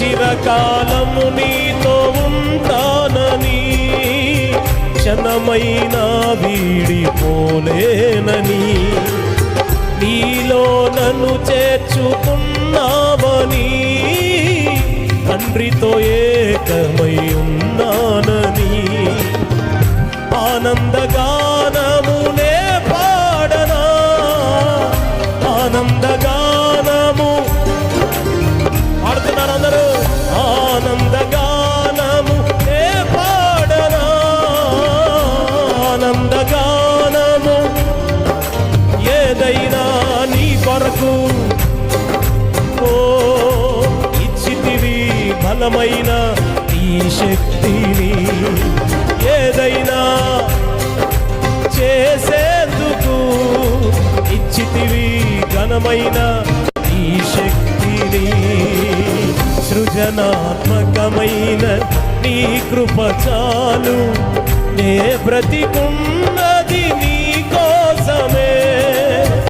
చిరకాలము నీతో ఉంటానని, క్షణమైనా వీడిపోలేనని, నీలో నన్ను చేర్చుకున్నావని, తండ్రితో ఏకమై ఉన్నానని, ఆనందగానమునే పాడనా, ఆనందగానము పాడుతున్నారు అందరూ, ఆనందగానము ఏ పాడనా, ఆనందగానము ఏదైనా నీ కొరకు ఓ ఇచ్చితివి బలమైన ఈ శక్తిని, ఏదైనా చేసేందుకు ఇచ్చితివి ఘనమైన ఈ శక్తిని, సృజనాత్మకమైన నీ కృప చాలు నే బ్రతికుండ